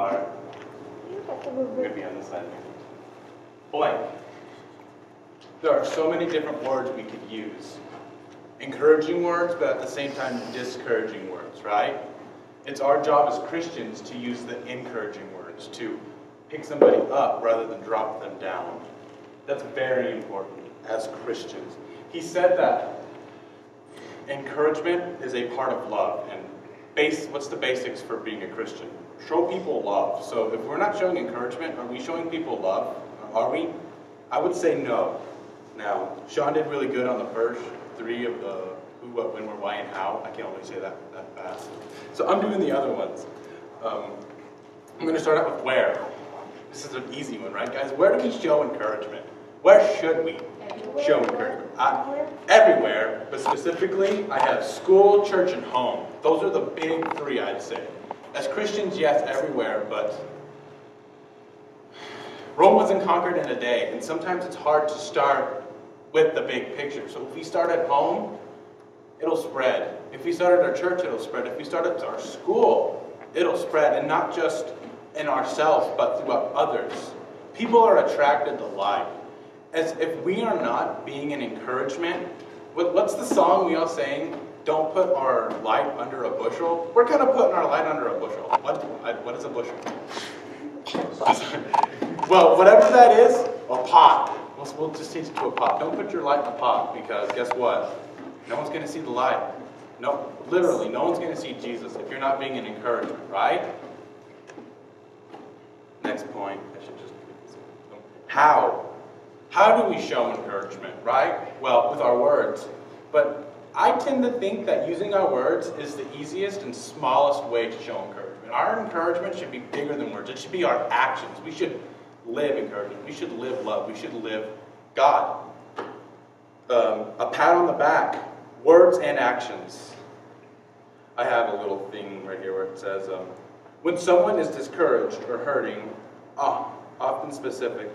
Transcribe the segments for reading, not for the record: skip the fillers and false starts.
are, I'm going to be on this side. Blank. There are so many different words we could use. Encouraging words, but at the same time, discouraging words, right? It's our job as Christians to use the encouraging words, to pick somebody up rather than drop them down. That's very important as Christians. He said that encouragement is a part of love. And what's the basics for being a Christian? Show people love. So if we're not showing encouragement, are we showing people love? Are we? I would say no. Now, Sean did really good on the first 3 of the who, what, when, where, why, and how. I can only say that fast. So I'm doing the other ones. I'm going to start out with where. This is an easy one, right, guys? Where do we show encouragement? Where should we show encouragement? Everywhere, but specifically, I have school, church, and home. Those are the big 3, I'd say. As Christians, yes, everywhere, but Rome wasn't conquered in a day, and sometimes it's hard to start with the big picture. So if we start at home, it'll spread. If we start at our church, it'll spread. If we start at our school, it'll spread, and not just in ourselves, but throughout others. People are attracted to light. As if we are not being an encouragement, what's the song we all sing? Don't put our light under a bushel. We're kind of putting our light under a bushel. What is a bushel? Well, whatever that is, a pot. We'll just change it to a pot. Don't put your light in a pot, because guess what? No one's going to see the light. No, literally, no one's going to see Jesus if you're not being an encouragement, right? Next point. I should just click this one. How? How do we show encouragement, right? Well, with our words. But I tend to think that using our words is the easiest and smallest way to show encouragement. Our encouragement should be bigger than words. It should be our actions. We should live encouragement. We should live love. We should live God. A pat on the back. Words and actions. I have a little thing right here where it says, when someone is discouraged or hurting, often specific,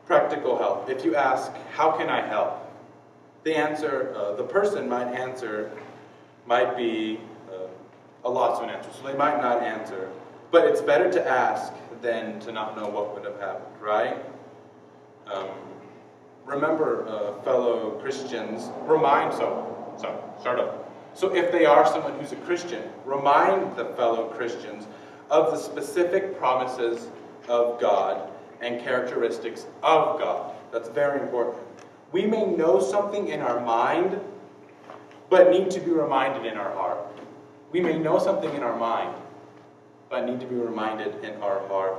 practical help. If you ask, how can I help? The answer, the person might be a loss of an answer. So they might not answer. But it's better to ask than to not know what would have happened, right? Remember, fellow Christians, So if they are someone who's a Christian, remind the fellow Christians of the specific promises of God and characteristics of God. That's very important. We may know something in our mind, but need to be reminded in our heart. We may know something in our mind, but need to be reminded in our heart.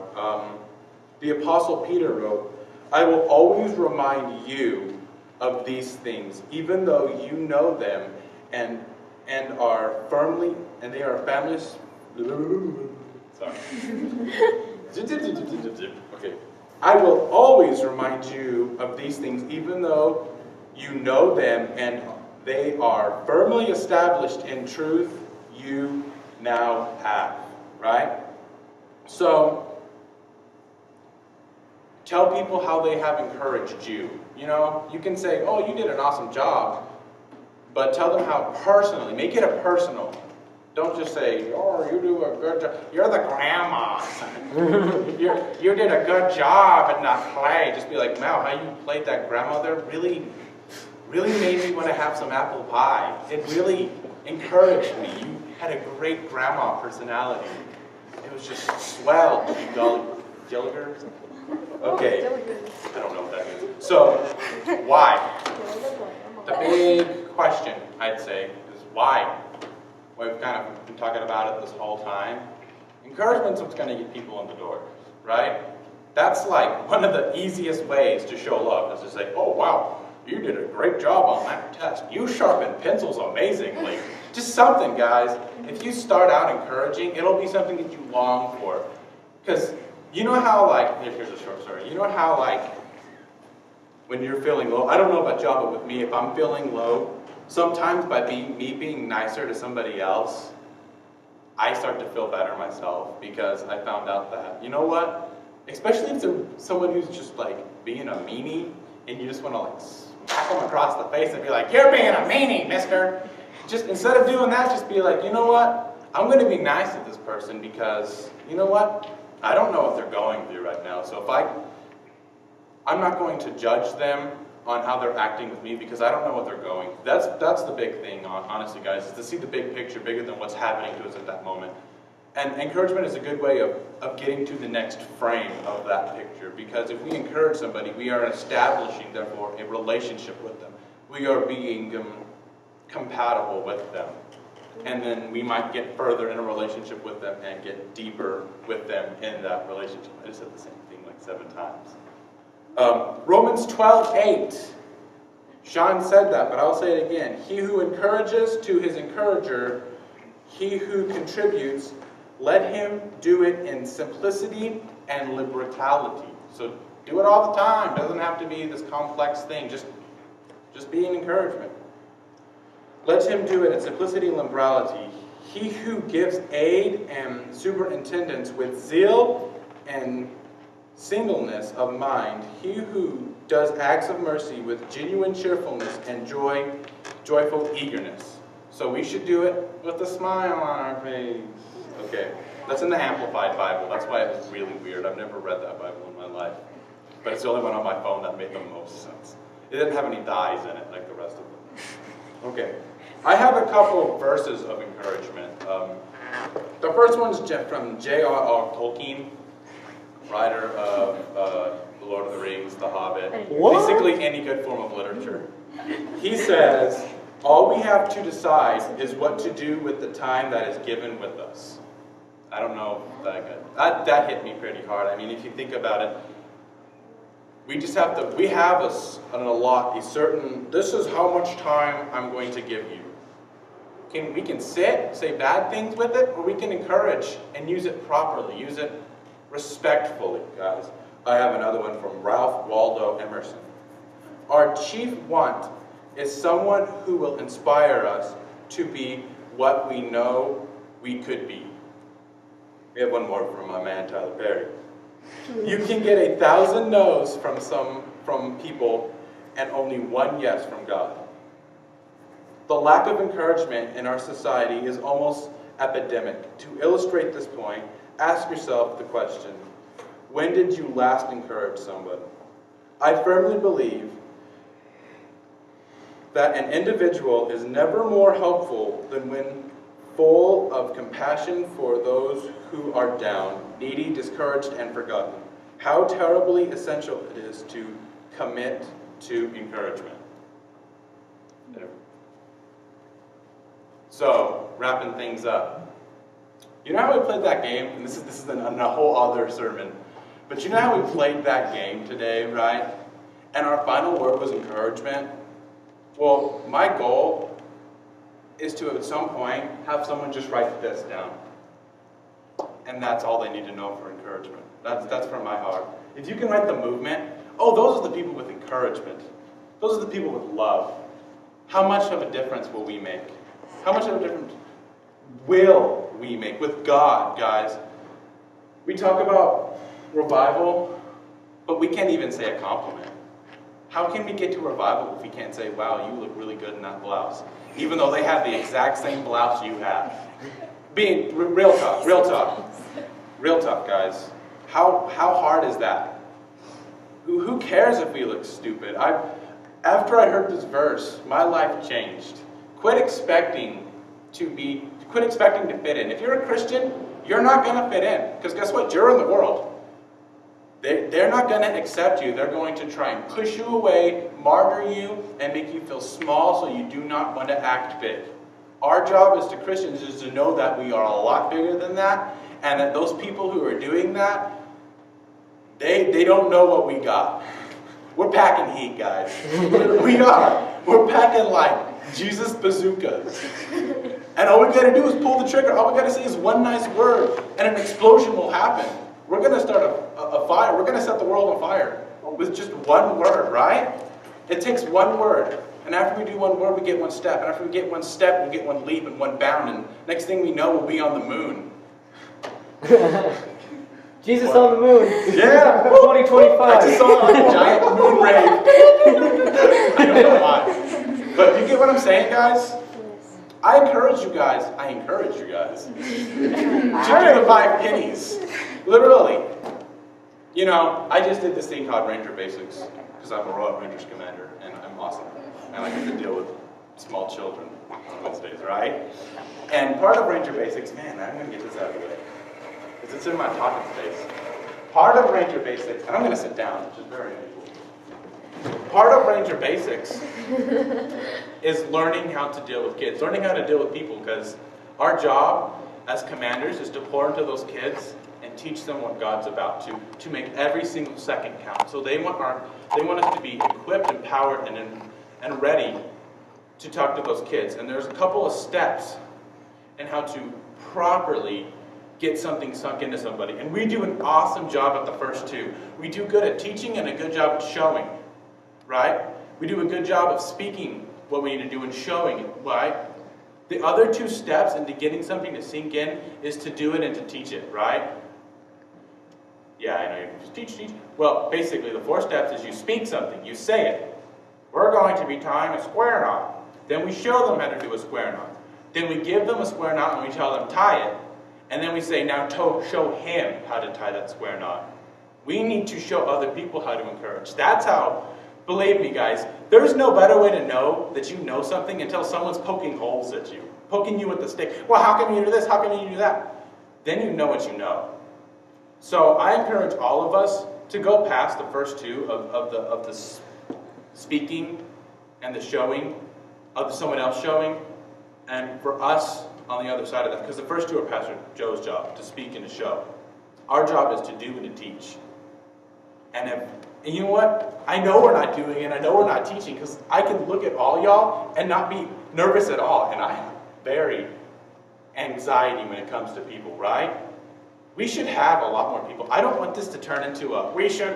The Apostle Peter wrote, I will always remind you of these things, even though you know them and are firmly, and they are families. Sorry. Okay. I will always remind you of these things, even though you know them and they are firmly established in truth you now have. Right? So, tell people how they have encouraged you. You know, you can say, oh, you did an awesome job, but tell them how personally, make it a personal. Don't just say, oh, you do a good job. You're the grandma. You did a good job and not play. Just be like, wow, how you played that grandmother really made me want to have some apple pie. It really encouraged me. You had a great grandma personality. It was just swell. Gilliger? Okay. I don't know what that means. So, why? The big question, I'd say, is why? We've kind of been talking about it this whole time. Encouragement's what's going to get people in the door, right? That's like one of the easiest ways to show love, is to say, oh, wow, you did a great job on that test. You sharpened pencils amazingly. Just something, guys. If you start out encouraging, it'll be something that you long for. Because you know how, like, here's a short story. You know how, like, when you're feeling low, I don't know about y'all, but with me, if I'm feeling low, sometimes by me being nicer to somebody else, I start to feel better myself, because I found out that, you know what? Especially if they're someone who's just like being a meanie, and you just want to like smack them across the face and be like, you're being a meanie, mister. Just instead of doing that, just be like, you know what? I'm going to be nice to this person because, you know what? I don't know what they're going through right now. So I'm not going to judge them on how they're acting with me because I don't know what they're going. That's the big thing, honestly, guys, is to see the big picture bigger than what's happening to us at that moment. And encouragement is a good way of getting to the next frame of that picture, because if we encourage somebody, we are establishing, therefore, a relationship with them. We are being compatible with them. And then we might get further in a relationship with them and get deeper with them in that relationship. I just said the same thing like 7 times. Romans 12:8. Sean said that, but I'll say it again. He who encourages to his encourager, he who contributes, let him do it in simplicity and liberality. So do it all the time. It doesn't have to be this complex thing. Just be an encouragement. Let him do it in simplicity and liberality. He who gives aid and superintendence with zeal and singleness of mind, he who does acts of mercy with genuine cheerfulness and joyful eagerness. So we should do it with a smile on our face. Okay, that's in the Amplified Bible. That's why it was really weird. I've never read that Bible in my life. But it's the only one on my phone that made the most sense. It didn't have any dyes in it like the rest of them. Okay, I have a couple of verses of encouragement. The first one's from J.R.R. Tolkien, writer of The Lord of the Rings, The Hobbit, basically any good form of literature. He says, all we have to decide is what to do with the time that is given with us. I don't know if that hit me pretty hard. I mean, if you think about it, we have a certain, this is how much time I'm going to give you. We can say bad things with it, or we can encourage and use it properly, use it respectfully, guys. I have another one from Ralph Waldo Emerson. Our chief want is someone who will inspire us to be what we know we could be. We have one more from my man Tyler Perry. You can get 1,000 no's from people and only one yes from God. The lack of encouragement in our society is almost epidemic. To illustrate this point, ask yourself the question, when did you last encourage somebody? I firmly believe that an individual is never more helpful than when full of compassion for those who are down, needy, discouraged, and forgotten. How terribly essential it is to commit to encouragement. So, wrapping things up. You know how we played that game? And this is a whole other sermon. But you know how we played that game today, right? And our final word was encouragement? Well, my goal is to, at some point, have someone just write this down. And that's all they need to know for encouragement. That's from my heart. If you can write the movement, those are the people with encouragement. Those are the people with love. How much of a difference will we make? How much of a difference will we make with God, guys? We talk about revival, but we can't even say a compliment. How can we get to revival if we can't say, wow, you look really good in that blouse? Even though they have the exact same blouse you have. Being real tough, guys. How hard is that? Who cares if we look stupid? After I heard this verse, my life changed. Quit expecting to fit in. If you're a Christian, you're not going to fit in. Because guess what? You're in the world. They're not going to accept you. They're going to try and push you away, martyr you, and make you feel small so you do not want to act big. Our job as Christians is to know that we are a lot bigger than that, and that those people who are doing that, they don't know what we got. We're packing heat, guys. We are. We're packing like Jesus bazookas. And all we got to do is pull the trigger. All we got to say is one nice word, and an explosion will happen. We're going to start a fire. We're going to set the world on fire with just one word, right? It takes one word. And after we do one word, we get one step. And after we get one step, we'll get one leap and one bound. And next thing we know, we'll be on the moon. Jesus on the moon. Yeah. 2025. I just saw a giant moon rave. I don't know why. But you get what I'm saying, guys? I encourage you guys to do the 5 pennies. Literally. You know, I just did this thing called Ranger Basics because I'm a Royal Rangers commander and I'm awesome. And I get to deal with small children on Wednesdays, right? And part of Ranger Basics, man, I'm going to get this out of the way because it's in my talking space. Part of Ranger Basics, and I'm going to sit down, which is very unusual. Part of Ranger Basics is learning how to deal with kids, learning how to deal with people, because our job as commanders is to pour into those kids and teach them what God's about to make every single second count. So they want us to be equipped, empowered, and ready to talk to those kids. And there's a couple of steps in how to properly get something sunk into somebody. And we do an awesome job at the first 2. We do good at teaching and a good job at showing, right? We do a good job of speaking what we need to do and showing it, right? The other 2 steps into getting something to sink in is to do it and to teach it, right? Yeah, I know, you just teach. Well, basically the 4 steps is you speak something, you say it. We're going to be tying a square knot. Then we show them how to do a square knot. Then we give them a square knot and we tell them tie it. And then we say, now show him how to tie that square knot. We need to show other people how to encourage. That's how, believe me guys, there's no better way to know that you know something until someone's poking holes at you. Poking you with the stick. Well, how come you do this? How come you do that? Then you know what you know. So I encourage all of us to go past the first 2 of the speaking and the showing, of someone else showing, and for us on the other side of that, because the first 2 are Pastor Joe's job, to speak and to show. Our job is to do and to teach. And you know what? I know we're not doing it, I know we're not teaching, because I can look at all y'all and not be nervous at all, and I have very anxiety when it comes to people, right? We should have a lot more people. I don't want this to turn into a we should.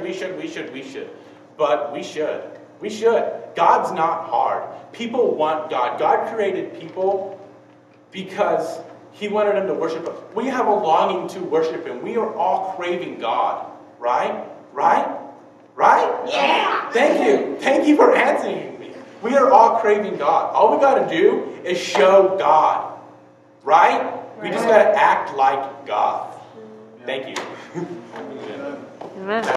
But we should. We should. God's not hard. People want God. God created people because He wanted them to worship Him. We have a longing to worship Him. We are all craving God. Right? Right? Right? Yeah! Thank you. Thank you for answering me. We are all craving God. All we got to do is show God. Right? We just got to act like God. Thank you. Amen.